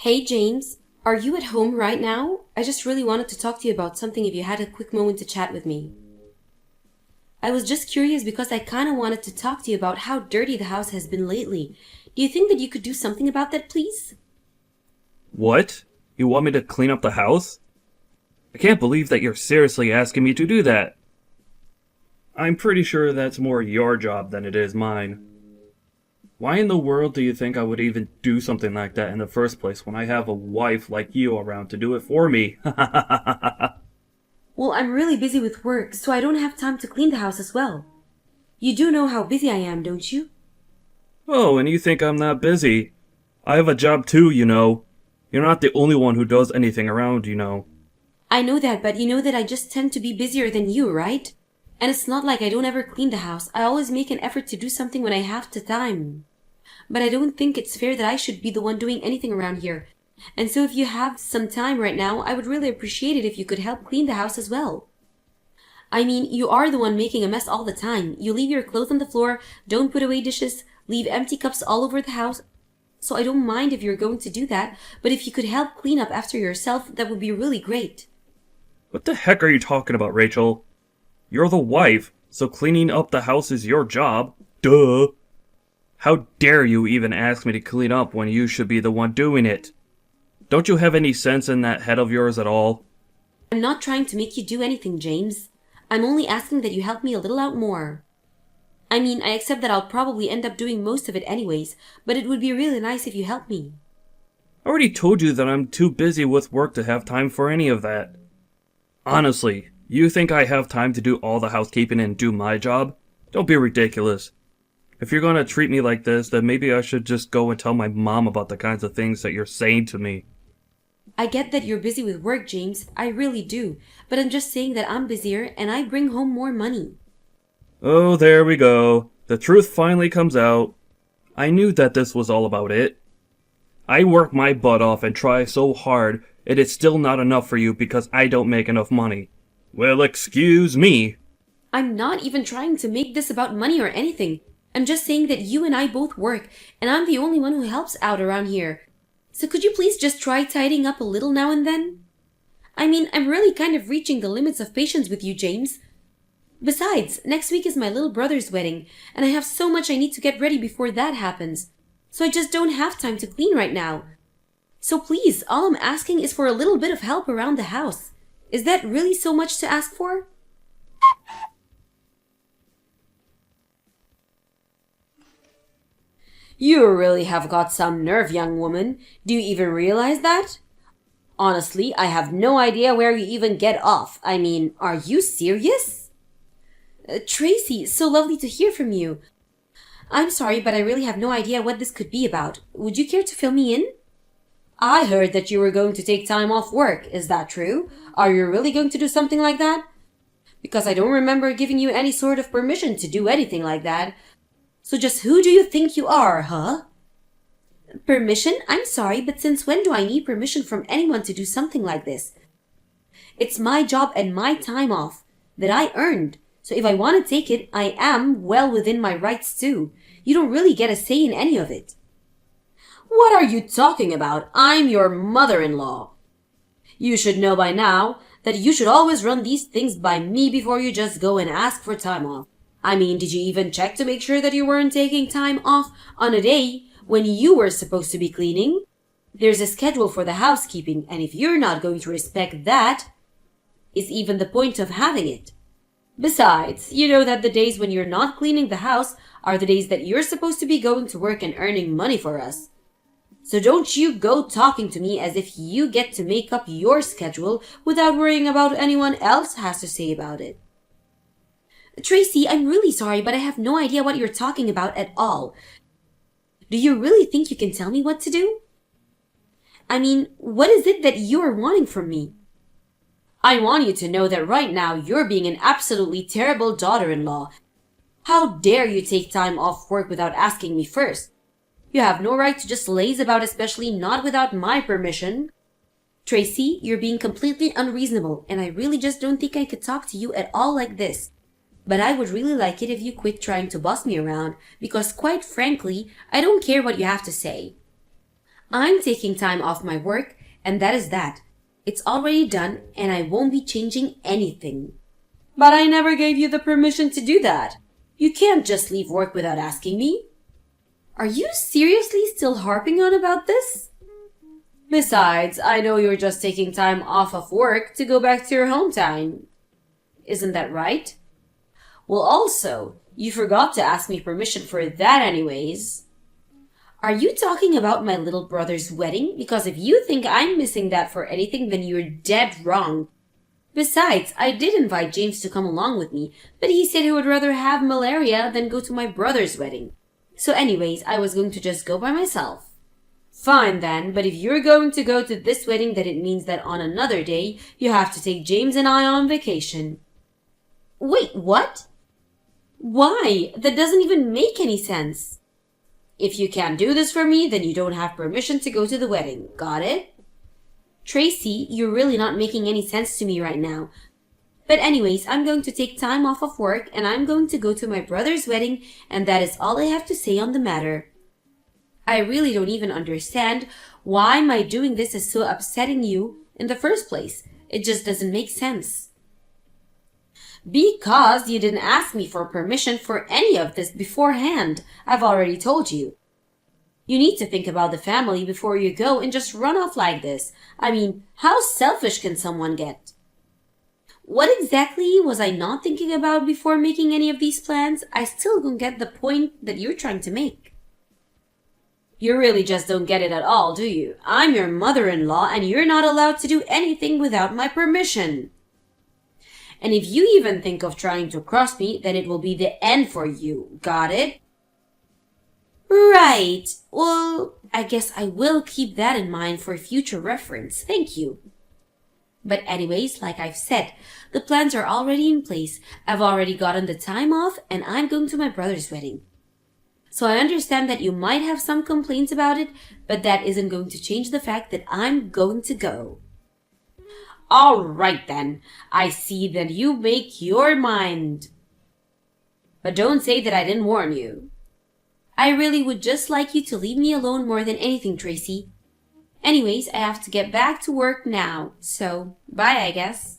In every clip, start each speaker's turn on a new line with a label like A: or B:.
A: Hey James, are you at home right now? I just really wanted to talk to you about something if you had a quick moment to chat with me. I was just curious because I kinda wanted to talk to you about how dirty the house has been lately. Do you think that you could do something about that, please?
B: What? You want me to clean up the house? I can't believe that you're seriously asking me to do that. I'm pretty sure that's more your job than it is mine. Why in the world do you think I would even do something like that in the first place when I have a wife like you around to do it for me?
A: Well, I'm really busy with work, so I don't have time to clean the house as well. You do know how busy I am, don't you?
B: Oh, and you think I'm not busy? I have a job too, you know. You're not the only one who does anything around, you know.
A: I know that, but you know that I just tend to be busier than you, right? And it's not like I don't ever clean the house. I always make an effort to do something when I have the time. But I don't think it's fair that I should be the one doing anything around here. And so if you have some time right now, I would really appreciate it if you could help clean the house as well. I mean, you are the one making a mess all the time. You leave your clothes on the floor, don't put away dishes, leave empty cups all over the house. So I don't mind if you're going to do that, but if you could help clean up after yourself, that would be really great.
B: What the heck are you talking about, Rachel? You're the wife, so cleaning up the house is your job. Duh. How dare you even ask me to clean up when you should be the one doing it? Don't you have any sense in that head of yours at all?
A: I'm not trying to make you do anything, James. I'm only asking that you help me a little out more. I mean, I accept that I'll probably end up doing most of it anyways, but it would be really nice if you helped me.
B: I already told you that I'm too busy with work to have time for any of that. Honestly, you think I have time to do all the housekeeping and do my job? Don't be ridiculous. If you're gonna treat me like this, then maybe I should just go and tell my mom about the kinds of things that you're saying to me.
A: I get that you're busy with work, James. I really do. But I'm just saying that I'm busier and I bring home more money.
B: Oh, there we go. The truth finally comes out. I knew that this was all about it. I work my butt off and try so hard, and it's still not enough for you because I don't make enough money. Well, excuse me.
A: I'm not even trying to make this about money or anything. I'm just saying that you and I both work, and I'm the only one who helps out around here. So could you please just try tidying up a little now and then? I mean, I'm really kind of reaching the limits of patience with you, James. Besides, next week is my little brother's wedding, and I have so much I need to get ready before that happens. So I just don't have time to clean right now. So please, all I'm asking is for a little bit of help around the house. Is that really so much to ask for? You really have got some nerve, young woman. Do you even realize that? Honestly, I have no idea where you even get off. I mean, are you serious? Tracy, so lovely to hear from you. I'm sorry, but I really have no idea what this could be about. Would you care to fill me in? I heard that you were going to take time off work. Is that true? Are you really going to do something like that? Because I don't remember giving you any sort of permission to do anything like that. So just who do you think you are, huh? Permission? I'm sorry, but since when do I need permission from anyone to do something like this? It's my job and my time off that I earned. So if I want to take it, I am well within my rights too. You don't really get a say in any of it. What are you talking about? I'm your mother-in-law. You should know by now that you should always run these things by me before you just go and ask for time off. I mean, did you even check to make sure that you weren't taking time off on a day when you were supposed to be cleaning? There's a schedule for the housekeeping, and if you're not going to respect that, is even the point of having it? Besides, you know that the days when you're not cleaning the house are the days that you're supposed to be going to work and earning money for us. So don't you go talking to me as if you get to make up your schedule without worrying about what anyone else has to say about it. Tracy, I'm really sorry, but I have no idea what you're talking about at all. Do you really think you can tell me what to do? I mean, what is it that you are wanting from me? I want you to know that right now you're being an absolutely terrible daughter-in-law. How dare you take time off work without asking me first? You have no right to just laze about, especially not without my permission. Tracy, you're being completely unreasonable, and I really just don't think I could talk to you at all like this. But I would really like it if you quit trying to boss me around, because quite frankly, I don't care what you have to say. I'm taking time off my work, and that is that. It's already done, and I won't be changing anything. But I never gave you the permission to do that. You can't just leave work without asking me. Are you seriously still harping on about this? Besides, I know you're just taking time off of work to go back to your hometown. Isn't that right? Well, also, you forgot to ask me permission for that anyways. Are you talking about my little brother's wedding? Because if you think I'm missing that for anything, then you're dead wrong. Besides, I did invite James to come along with me, but he said he would rather have malaria than go to my brother's wedding. So anyways, I was going to just go by myself. Fine then, but if you're going to go to this wedding, then it means that on another day, you have to take James and I on vacation. Wait, what? Why? That doesn't even make any sense. If you can't do this for me, then you don't have permission to go to the wedding. Got it? Tracy, you're really not making any sense to me right now. But anyways, I'm going to take time off of work and I'm going to go to my brother's wedding, and that is all I have to say on the matter. I really don't even understand why my doing this is so upsetting you in the first place. It just doesn't make sense. Because you didn't ask me for permission for any of this beforehand. I've already told you. You need to think about the family before you go and just run off like this. I mean, how selfish can someone get? What exactly was I not thinking about before making any of these plans? I still don't get the point that you're trying to make. You really just don't get it at all, do you? I'm your mother-in-law and you're not allowed to do anything without my permission. And if you even think of trying to cross me, then it will be the end for you. Got it? Right. Well, I guess I will keep that in mind for future reference. Thank you. But anyways, like I've said, the plans are already in place. I've already gotten the time off and I'm going to my brother's wedding. So I understand that you might have some complaints about it, but that isn't going to change the fact that I'm going to go. All right then. I see that you make your mind. But don't say that I didn't warn you. I really would just like you to leave me alone more than anything, Tracy. Anyways, I have to get back to work now, so bye, I guess.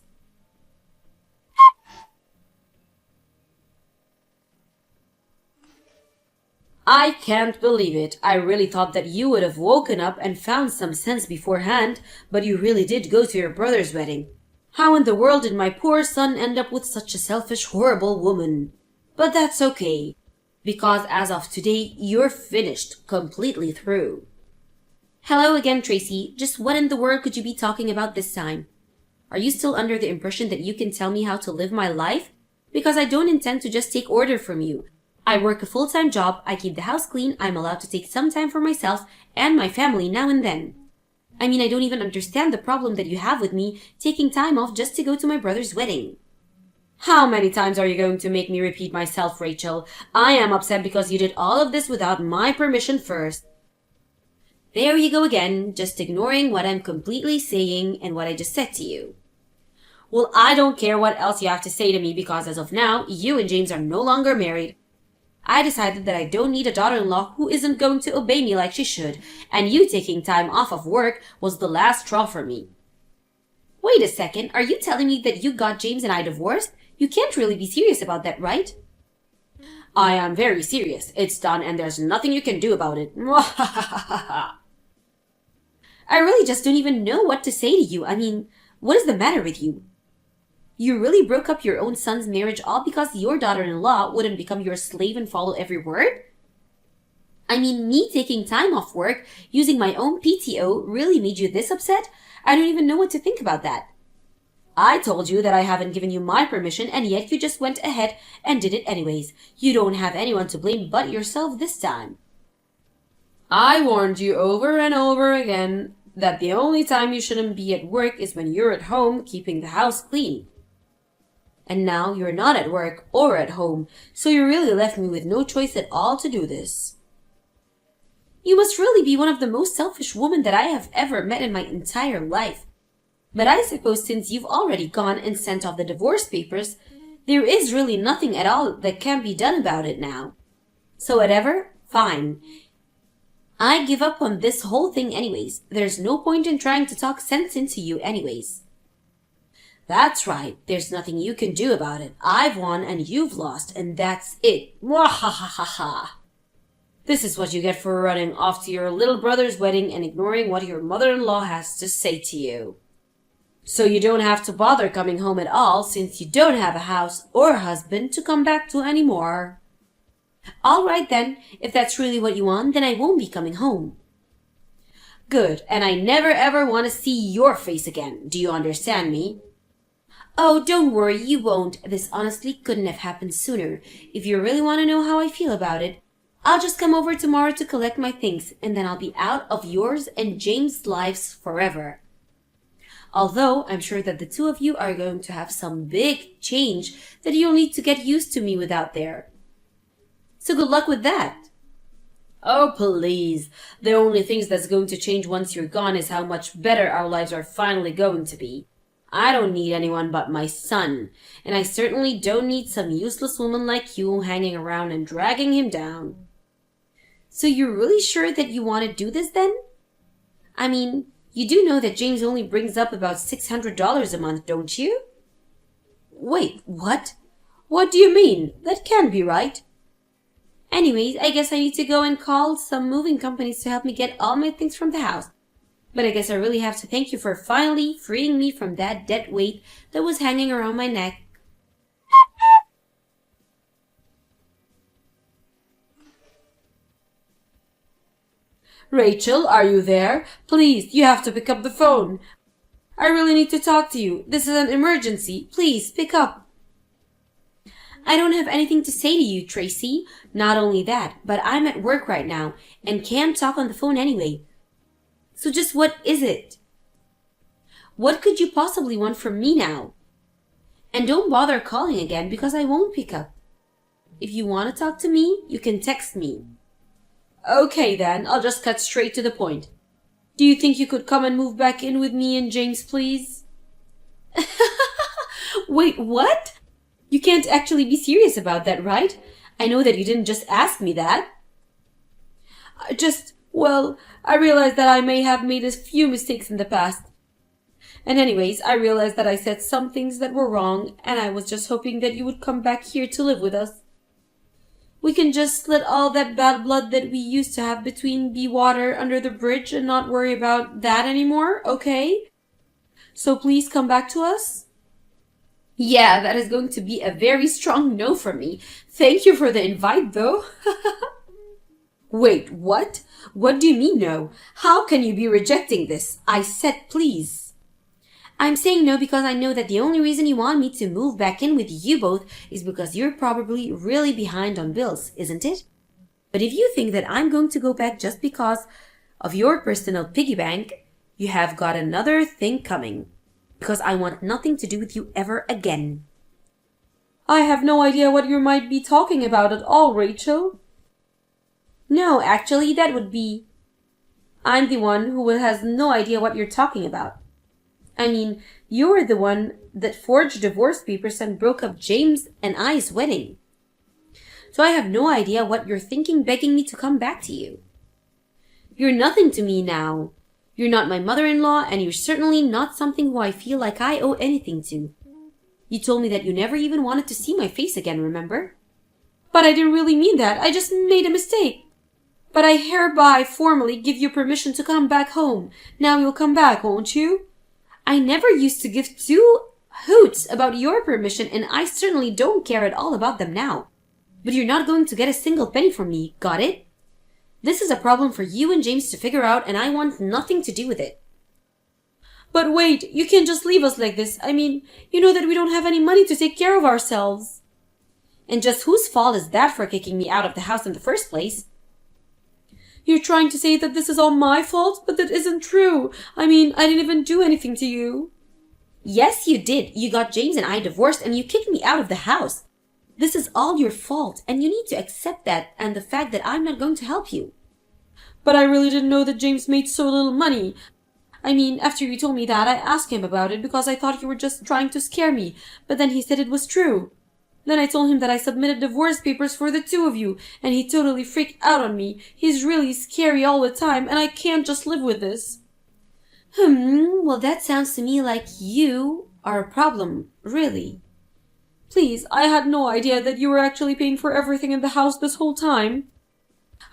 A: I can't believe it. I really thought that you would have woken up and found some sense beforehand, but you really did go to your brother's wedding. How in the world did my poor son end up with such a selfish, horrible woman? But that's okay, because as of today, you're finished, completely through. Hello again, Tracy. Just what in the world could you be talking about this time? Are you still under the impression that you can tell me how to live my life? Because I don't intend to just take order from you. I work a full-time job, I keep the house clean, I'm allowed to take some time for myself and my family now and then. I mean, I don't even understand the problem that you have with me taking time off just to go to my brother's wedding. How many times are you going to make me repeat myself, Rachel? I am upset because you did all of this without my permission first. There you go again, just ignoring what I'm completely saying and what I just said to you. Well, I don't care what else you have to say to me because as of now, you and James are no longer married. I decided that I don't need a daughter-in-law who isn't going to obey me like she should, and you taking time off of work was the last straw for me. Wait a second, are you telling me that you got James and I divorced? You can't really be serious about that, right? I am very serious. It's done and there's nothing you can do about it. I really just don't even know what to say to you. I mean, what is the matter with you? You really broke up your own son's marriage all because your daughter-in-law wouldn't become your slave and follow every word? I mean, me taking time off work, using my own PTO, really made you this upset? I don't even know what to think about that. I told you that I haven't given you my permission, and yet you just went ahead and did it anyways. You don't have anyone to blame but yourself this time. I warned you over and over again that the only time you shouldn't be at work is when you're at home keeping the house clean. And now you're not at work or at home, so you really left me with no choice at all to do this. You must really be one of the most selfish women that I have ever met in my entire life. But I suppose since you've already gone and sent off the divorce papers, there is really nothing at all that can be done about it now. So whatever, fine. I give up on this whole thing anyways. There's no point in trying to talk sense into you anyways. That's right. There's nothing you can do about it. I've won and you've lost, and that's it. Mwahahaha. This is what you get for running off to your little brother's wedding and ignoring what your mother-in-law has to say to you. So you don't have to bother coming home at all, since you don't have a house or a husband to come back to anymore. All right then, if that's really what you want, then I won't be coming home. Good, and I never ever want to see your face again. Do you understand me? Oh, don't worry, you won't. This honestly couldn't have happened sooner. If you really want to know how I feel about it, I'll just come over tomorrow to collect my things, and then I'll be out of yours and James' lives forever. Although I'm sure that the two of you are going to have some big change that you'll need to get used to me without there. So good luck with that. Oh, please. The only things that's going to change once you're gone is how much better our lives are finally going to be. I don't need anyone but my son, and I certainly don't need some useless woman like you hanging around and dragging him down. So you're really sure that you want to do this then? I mean, you do know that James only brings up about $600 a month, don't you? Wait, what? What do you mean? That can't be right. Anyways, I guess I need to go and call some moving companies to help me get all my things from the house. But I guess I really have to thank you for finally freeing me from that dead weight that was hanging around my neck. Rachel, are you there? Please, you have to pick up the phone. I really need to talk to you. This is an emergency. Please, pick up. I don't have anything to say to you, Tracy. Not only that, but I'm at work right now and can't talk on the phone anyway. So just what is it? What could you possibly want from me now? And don't bother calling again because I won't pick up. If you want to talk to me, you can text me. Okay then, I'll just cut straight to the point. Do you think you could come and move back in with me and James, please? Wait, what? You can't actually be serious about that, right? I know that you didn't just ask me that. I realized that I may have made a few mistakes in the past. And anyways, I realized that I said some things that were wrong, and I was just hoping that you would come back here to live with us. We can just let all that bad blood that we used to have between be water under the bridge and not worry about that anymore, okay? So please come back to us. Yeah, that is going to be a very strong no from me. Thank you for the invite, though. Wait, what? What do you mean no? How can you be rejecting this? I said please. I'm saying no because I know that the only reason you want me to move back in with you both is because you're probably really behind on bills, isn't it? But if you think that I'm going to go back just because of your personal piggy bank, you have got another thing coming. Because I want nothing to do with you ever again. I have no idea what you might be talking about at all, Rachel. No, actually, that would be... I'm the one who has no idea what you're talking about. I mean, you were the one that forged divorce papers and broke up James and I's wedding. So I have no idea what you're thinking begging me to come back to you. You're nothing to me now. You're not my mother-in-law, and you're certainly not something who I feel like I owe anything to. You told me that you never even wanted to see my face again, remember? But I didn't really mean that. I just made a mistake. But I hereby formally give you permission to come back home. Now you'll come back, won't you? I never used to give two hoots about your permission, and I certainly don't care at all about them now. But you're not going to get a single penny from me, got it? This is a problem for you and James to figure out, and I want nothing to do with it. But wait, you can't just leave us like this. I mean, you know that we don't have any money to take care of ourselves. And just whose fault is that for kicking me out of the house in the first place? You're trying to say that this is all my fault, but that isn't true. I mean, I didn't even do anything to you. Yes, you did. You got James and I divorced, and you kicked me out of the house. This is all your fault, and you need to accept that and the fact that I'm not going to help you. But I really didn't know that James made so little money. I mean, after you told me that, I asked him about it because I thought you were just trying to scare me, but then he said it was true. Then I told him that I submitted divorce papers for the two of you, and he totally freaked out on me. He's really scary all the time, and I can't just live with this. Well, that sounds to me like you are a problem, really. Please, I had no idea that you were actually paying for everything in the house this whole time.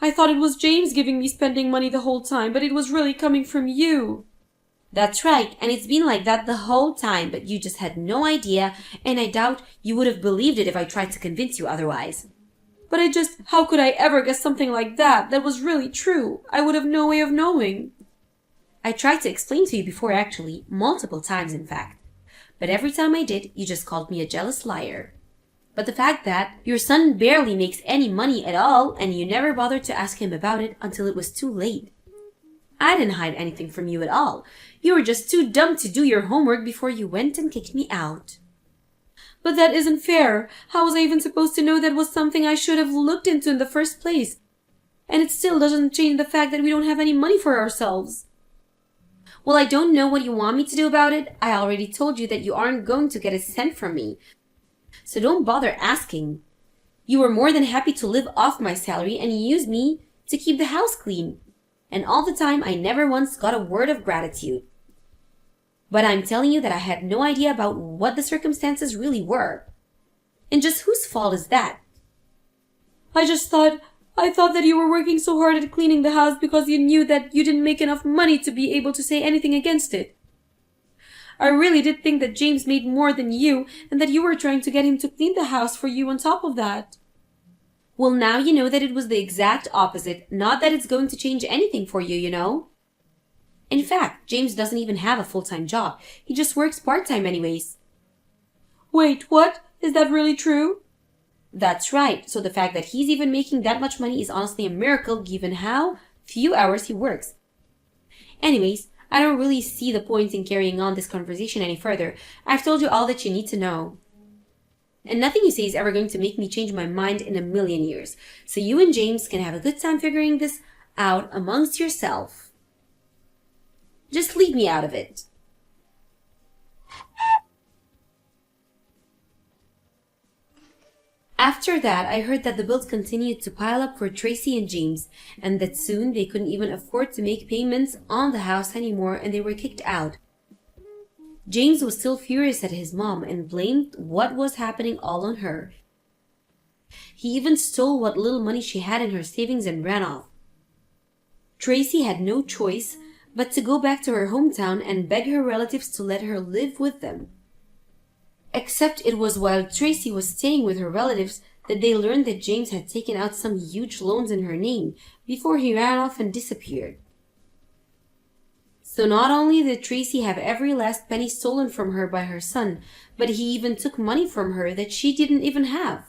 A: I thought it was James giving me spending money the whole time, but it was really coming from you. That's right, and it's been like that the whole time, but you just had no idea, and I doubt you would have believed it if I tried to convince you otherwise. But how could I ever guess something like that? That was really true. I would have no way of knowing. I tried to explain to you before, actually, multiple times in fact. But every time I did, you just called me a jealous liar. But the fact that your son barely makes any money at all, and you never bothered to ask him about it until it was too late. I didn't hide anything from you at all. You were just too dumb to do your homework before you went and kicked me out. But that isn't fair. How was I even supposed to know that was something I should have looked into in the first place? And it still doesn't change the fact that we don't have any money for ourselves. Well, I don't know what you want me to do about it. I already told you that you aren't going to get a cent from me. So don't bother asking. You were more than happy to live off my salary and use me to keep the house clean. And all the time I never once got a word of gratitude. But I'm telling you that I had no idea about what the circumstances really were. And just whose fault is that? I thought that you were working so hard at cleaning the house because you knew that you didn't make enough money to be able to say anything against it. I really did think that James made more than you and that you were trying to get him to clean the house for you on top of that. Well, now you know that it was the exact opposite, not that it's going to change anything for you, you know. In fact, James doesn't even have a full-time job. He just works part-time anyways. Wait, what? Is that really true? That's right. So the fact that he's even making that much money is honestly a miracle given how few hours he works. Anyways, I don't really see the point in carrying on this conversation any further. I've told you all that you need to know. And nothing you say is ever going to make me change my mind in a million years. So you and James can have a good time figuring this out amongst yourself. Just leave me out of it. After that, I heard that the bills continued to pile up for Tracy and James, and that soon they couldn't even afford to make payments on the house anymore and they were kicked out. James was still furious at his mom and blamed what was happening all on her. He even stole what little money she had in her savings and ran off. Tracy had no choice but to go back to her hometown and beg her relatives to let her live with them. Except it was while Tracy was staying with her relatives that they learned that James had taken out some huge loans in her name before he ran off and disappeared. So not only did Tracy have every last penny stolen from her by her son, but he even took money from her that she didn't even have.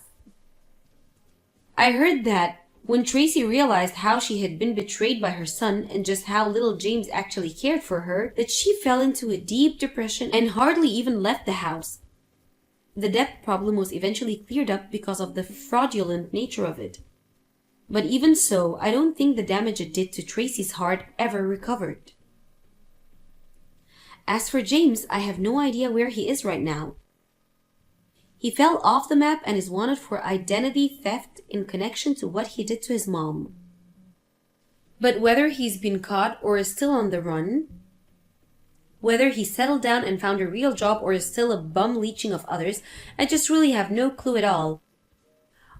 A: I heard that when Tracy realized how she had been betrayed by her son and just how little James actually cared for her, that she fell into a deep depression and hardly even left the house. The debt problem was eventually cleared up because of the fraudulent nature of it. But even so, I don't think the damage it did to Tracy's heart ever recovered. As for James, I have no idea where he is right now. He fell off the map and is wanted for identity theft in connection to what he did to his mom. But whether he's been caught or is still on the run, whether he settled down and found a real job or is still a bum leeching of others, I just really have no clue at all.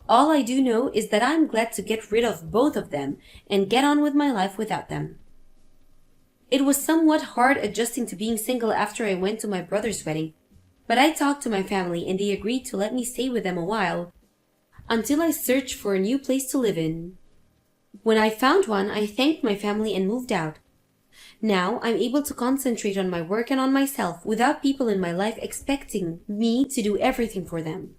A: All I do know is that I'm glad to get rid of both of them and get on with my life without them. It was somewhat hard adjusting to being single after I went to my brother's wedding, but I talked to my family and they agreed to let me stay with them a while, until I searched for a new place to live in. When I found one, I thanked my family and moved out. Now I'm able to concentrate on my work and on myself without people in my life expecting me to do everything for them.